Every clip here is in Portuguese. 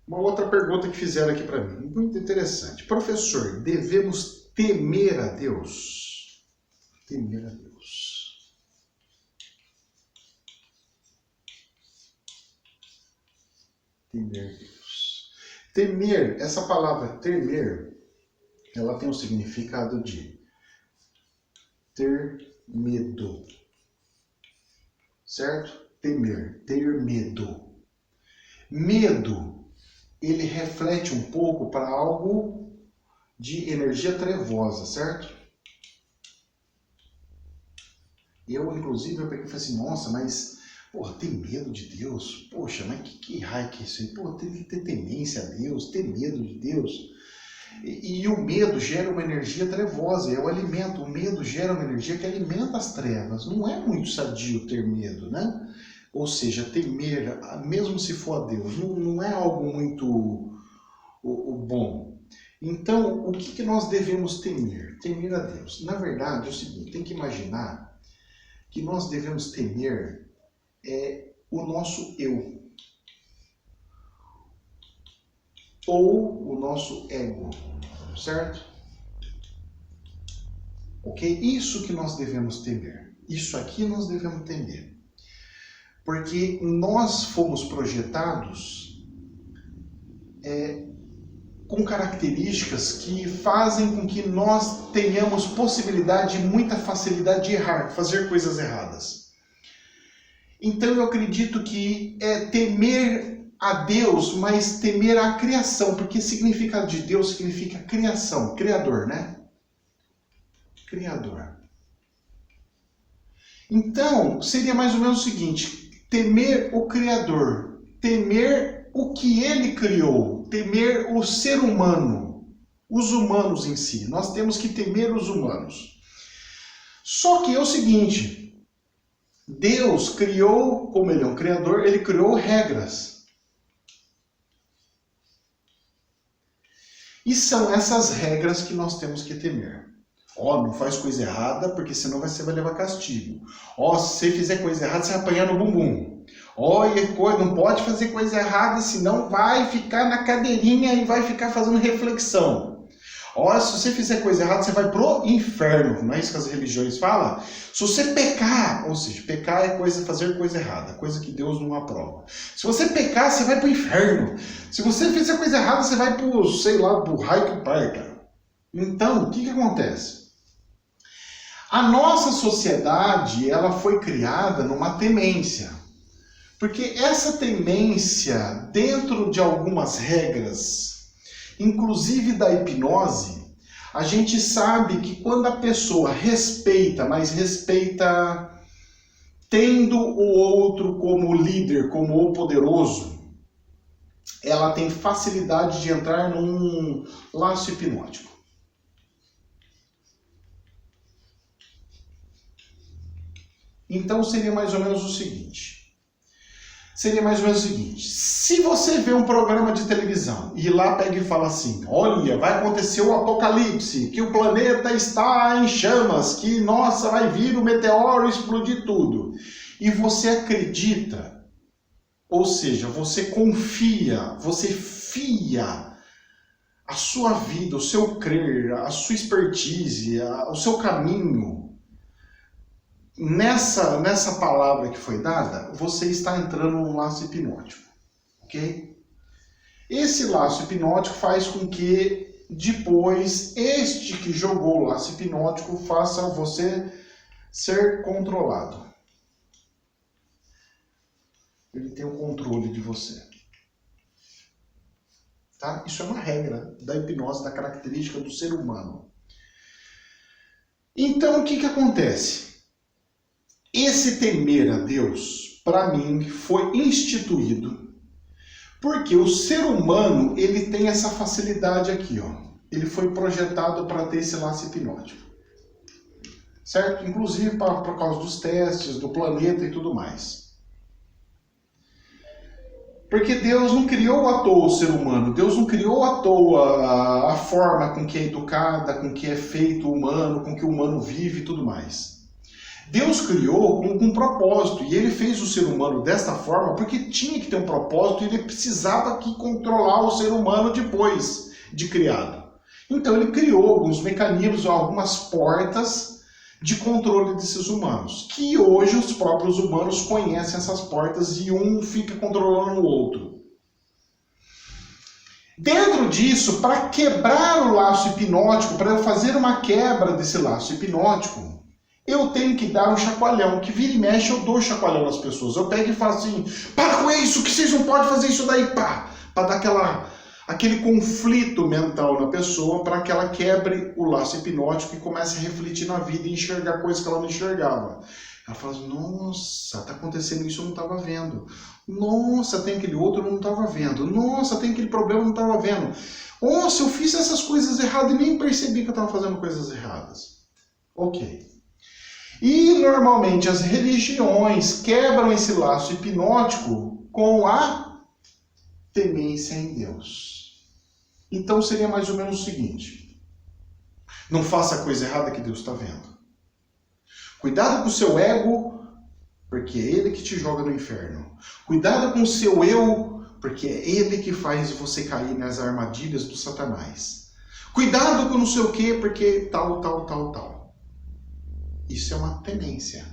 Uma outra pergunta que fizeram aqui para mim, muito interessante. Professor, devemos temer a Deus? Temer a Deus. Temer a Deus. Temer, essa palavra temer, ela tem o significado de ter medo. Certo? Temer, ter medo. Medo, ele reflete um pouco para algo de energia trevosa, certo? Inclusive, eu peguei e falei assim, nossa, mas, porra, ter medo de Deus? Poxa, mas que raio que é isso aí? Pô, tem que ter temência a Deus, ter medo de Deus. E o medo gera uma energia trevosa, é o alimento. O medo gera uma energia que alimenta as trevas. Não é muito sadio ter medo, né? Ou seja, temer, mesmo se for a Deus, não é algo muito bom. Então, o que nós devemos temer? Temer a Deus. Na verdade, é o seguinte, tem que imaginar que nós devemos temer o nosso eu. Ou o nosso ego, certo? Ok? Isso que nós devemos temer. Isso aqui nós devemos temer. Porque nós fomos projetados com características que fazem com que nós tenhamos possibilidade e muita facilidade de errar, fazer coisas erradas. Então eu acredito que é temer a Deus, mas temer a criação, porque significado de Deus significa criação, criador, né? Criador. Então, seria mais ou menos o seguinte, temer o Criador, temer o que Ele criou, temer o ser humano, os humanos em si. Nós temos que temer os humanos. Só que é o seguinte, Deus criou, como Ele é um Criador, Ele criou regras. E são essas regras que nós temos que temer. Não faz coisa errada, porque senão você vai levar castigo. Se você fizer coisa errada, você vai apanhar no bumbum. Não pode fazer coisa errada, senão vai ficar na cadeirinha e vai ficar fazendo reflexão. Se você fizer coisa errada, você vai pro inferno. Não é isso que as religiões falam? Se você pecar, ou seja, pecar é fazer coisa errada, coisa que Deus não aprova. Se você pecar, você vai pro inferno. Se você fizer coisa errada, você vai pro raio que parta. Então, o que acontece? A nossa sociedade, ela foi criada numa temência. Porque essa temência, dentro de algumas regras, inclusive da hipnose, a gente sabe que quando a pessoa respeita, mas respeita tendo o outro como líder, como o poderoso, ela tem facilidade de entrar num laço hipnótico. Então seria mais ou menos o seguinte. Se você vê um programa de televisão e lá pega e fala assim, olha, vai acontecer o apocalipse, que o planeta está em chamas, que, nossa, vai vir o meteoro e explodir tudo. E você acredita, ou seja, você confia, você fia a sua vida, o seu crer, a sua expertise, o seu caminho, nessa palavra que foi dada, você está entrando num laço hipnótico, ok? Esse laço hipnótico faz com que depois este que jogou o laço hipnótico faça você ser controlado. Ele tem o controle de você. Tá? Isso é uma regra da hipnose, da característica do ser humano. Então, o que acontece? Esse temer a Deus, para mim, foi instituído porque o ser humano, ele tem essa facilidade aqui, ó. Ele foi projetado para ter esse laço hipnótico. Certo? Inclusive por causa dos testes, do planeta e tudo mais. Porque Deus não criou à toa o ser humano, Deus não criou à toa a forma com que é educada, com que é feito o humano, com que o humano vive e tudo mais. Deus criou com um propósito, e ele fez o ser humano desta forma porque tinha que ter um propósito e ele precisava que controlar o ser humano depois de criado. Então ele criou alguns mecanismos, algumas portas de controle desses humanos, que hoje os próprios humanos conhecem essas portas e um fica controlando o outro. Dentro disso, para quebrar o laço hipnótico, para eu fazer uma quebra desse laço hipnótico, eu tenho que dar um chacoalhão, que vira e mexe eu dou chacoalhão nas pessoas. Eu pego e falo assim, para com isso, que vocês não podem fazer isso daí, pá! Para dar aquele conflito mental na pessoa, para que ela quebre o laço hipnótico e comece a refletir na vida e enxergar coisas que ela não enxergava. Ela fala assim, nossa, tá acontecendo isso, eu não estava vendo. Nossa, tem aquele outro, eu não estava vendo. Nossa, tem aquele problema, eu não estava vendo. Nossa, eu fiz essas coisas erradas e nem percebi que eu estava fazendo coisas erradas. Ok. E normalmente as religiões quebram esse laço hipnótico com a temência em Deus. Então seria mais ou menos o seguinte: não faça a coisa errada que Deus está vendo. Cuidado com o seu ego, porque é ele que te joga no inferno. Cuidado com o seu eu, porque é ele que faz você cair nas armadilhas do Satanás. Cuidado com não sei o quê, porque tal. Isso é uma temência.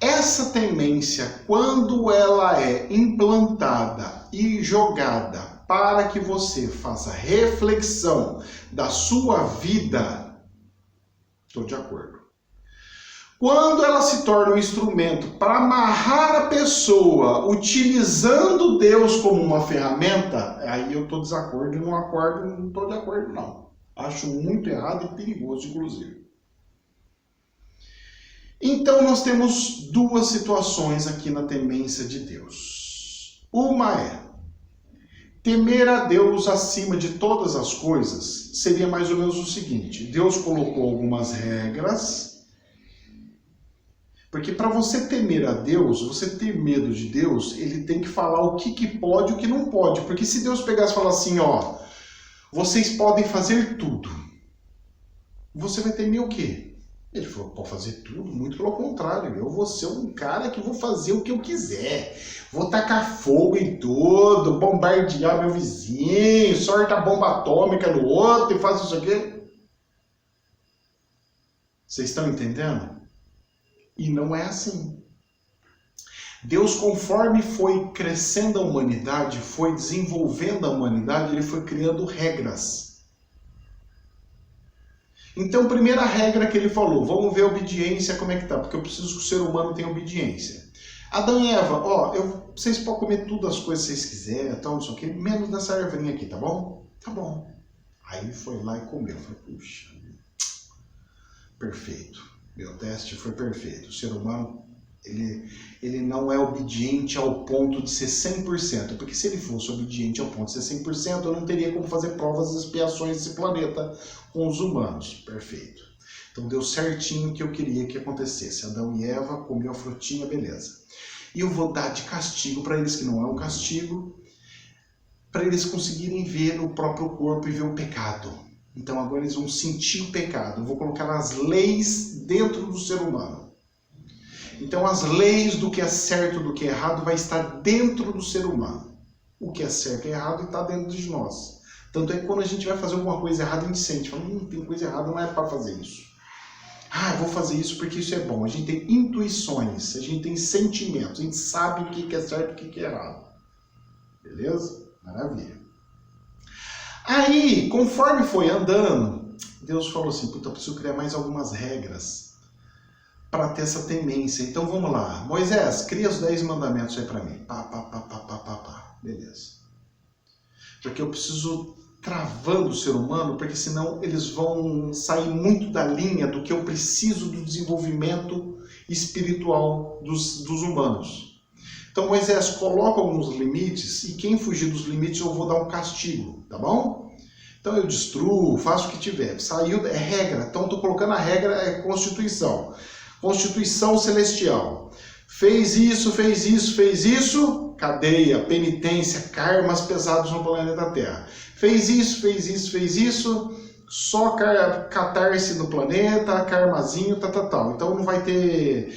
Essa temência, quando ela é implantada e jogada para que você faça reflexão da sua vida, estou de acordo. Quando ela se torna um instrumento para amarrar a pessoa, utilizando Deus como uma ferramenta, aí eu estou desacordo e não estou de acordo não. Acho muito errado e perigoso, inclusive. Então nós temos duas situações aqui na temência de Deus. Uma é, temer a Deus acima de todas as coisas seria mais ou menos o seguinte: Deus colocou algumas regras, porque para você temer a Deus, você ter medo de Deus, ele tem que falar o que pode e o que não pode. Porque se Deus pegasse e falar assim, ó, vocês podem fazer tudo, você vai temer o quê? Ele falou, pode fazer tudo? Muito pelo contrário, eu vou ser um cara que vou fazer o que eu quiser. Vou tacar fogo em tudo, bombardear meu vizinho, soltar bomba atômica no outro e faz isso aqui. Vocês estão entendendo? E não é assim. Deus, conforme foi crescendo a humanidade, foi desenvolvendo a humanidade, ele foi criando regras. Então, primeira regra que ele falou, vamos ver a obediência, como é que tá, porque eu preciso que o ser humano tenha obediência. Adão e Eva, ó, vocês podem comer todas as coisas que vocês quiserem, tal, não sei o quê, menos dessa ervinha aqui, tá bom? Tá bom. Aí ele foi lá e comeu. Eu falei, puxa, perfeito. Meu teste foi perfeito. O ser humano, ele não é obediente ao ponto de ser 100%, porque se ele fosse obediente ao ponto de ser 100%, eu não teria como fazer provas e expiações desse planeta com os humanos. Perfeito. Então deu certinho o que eu queria que acontecesse. Adão e Eva comiam a frutinha, beleza. E eu vou dar de castigo para eles, que não é um castigo, para eles conseguirem ver no próprio corpo e ver o pecado. Então agora eles vão sentir o pecado. Eu vou colocar as leis dentro do ser humano. Então as leis do que é certo e do que é errado vai estar dentro do ser humano. O que é certo e errado está dentro de nós. Tanto é que quando a gente vai fazer alguma coisa errada, a gente sente, fala, tem coisa errada, não é para fazer isso. Ah, eu vou fazer isso porque isso é bom. A gente tem intuições, a gente tem sentimentos, a gente sabe o que é certo e o que é errado. Beleza? Maravilha. Aí, conforme foi andando, Deus falou assim, puta, eu preciso criar mais algumas regras para ter essa temência. Então vamos lá. Moisés, cria os 10 mandamentos aí para mim. Pá. Beleza. Porque eu preciso travando o ser humano, porque senão eles vão sair muito da linha do que eu preciso do desenvolvimento espiritual dos humanos. Então Moisés coloca alguns limites e quem fugir dos limites eu vou dar um castigo, tá bom? Então eu destruo, faço o que tiver. Saiu, é regra. Então estou colocando a regra, é Constituição. Constituição celestial. Fez isso, cadeia, penitência, karmas pesados no planeta Terra. Fez isso, só catarse no planeta, karmazinho, tal. Então não vai ter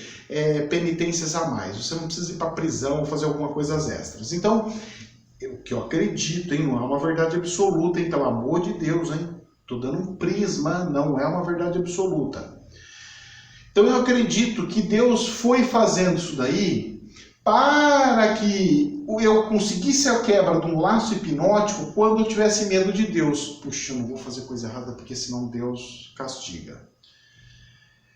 penitências a mais. Você não precisa ir para prisão ou fazer alguma coisa às extras. Então, o que eu acredito, hein, não é uma verdade absoluta, hein, pelo amor de Deus, hein? Estou dando um prisma, não é uma verdade absoluta. Então eu acredito que Deus foi fazendo isso daí para que eu conseguisse a quebra de um laço hipnótico quando eu tivesse medo de Deus. Puxa, eu não vou fazer coisa errada porque senão Deus castiga.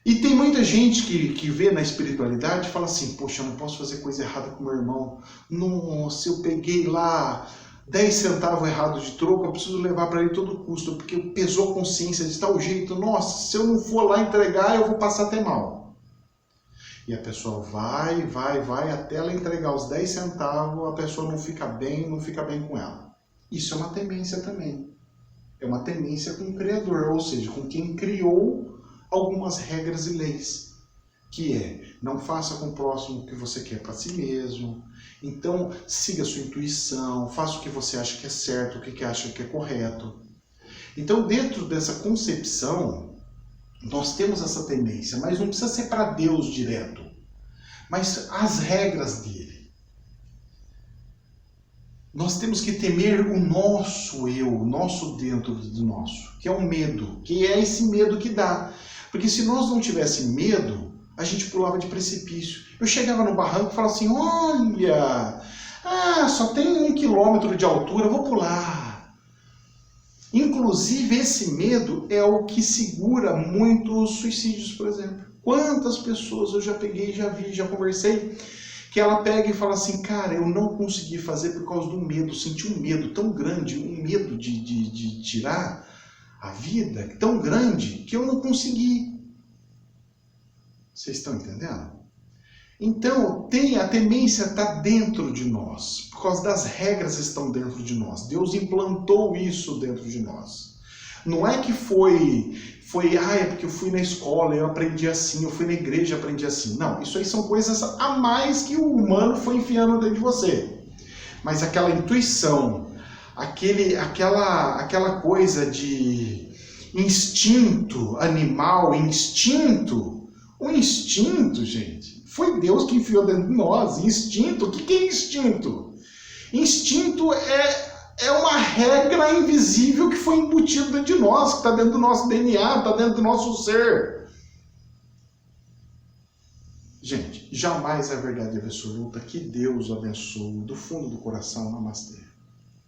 E tem muita gente que vê na espiritualidade e fala assim, poxa, eu não posso fazer coisa errada com meu irmão. Nossa, eu peguei lá 10 centavos errados de troco, eu preciso levar para ele todo custo, porque pesou a consciência de tal jeito. Nossa, se eu não for lá entregar, eu vou passar até mal. E a pessoa vai, até ela entregar os 10 centavos, a pessoa não fica bem com ela. Isso é uma temência também. É uma temência com o Criador, ou seja, com quem criou algumas regras e leis. Que é, não faça com o próximo o que você quer para si mesmo. Então, siga a sua intuição, faça o que você acha que é certo, o que acha que é correto. Então, dentro dessa concepção, nós temos essa tendência, mas não precisa ser para Deus direto, mas as regras dele. Nós temos que temer o nosso eu, o nosso dentro do nosso, que é o medo, que é esse medo que dá. Porque se nós não tivéssemos medo, a gente pulava de precipício. Eu chegava no barranco e falava assim, olha, só tem 1 quilômetro de altura, eu vou pular. Inclusive, esse medo é o que segura muitos suicídios, por exemplo. Quantas pessoas eu já peguei, já vi, já conversei, que ela pega e fala assim, cara, eu não consegui fazer por causa do medo, senti um medo tão grande, um medo de tirar a vida tão grande, que eu não consegui. Vocês estão entendendo? Então, a temência está dentro de nós, por causa das regras estão dentro de nós. Deus implantou isso dentro de nós. Não é que foi é porque eu fui na escola, eu aprendi assim, eu fui na igreja, eu aprendi assim. Não, isso aí são coisas a mais que o humano foi enfiando dentro de você. Mas aquela intuição, aquela coisa de instinto animal, o instinto, gente, foi Deus que enfiou dentro de nós. Instinto, o que é instinto? Instinto é uma regra invisível que foi embutido dentro de nós, que está dentro do nosso DNA, está dentro do nosso ser. Gente, jamais é verdade absoluta. Que Deus abençoe do fundo do coração. Namastê.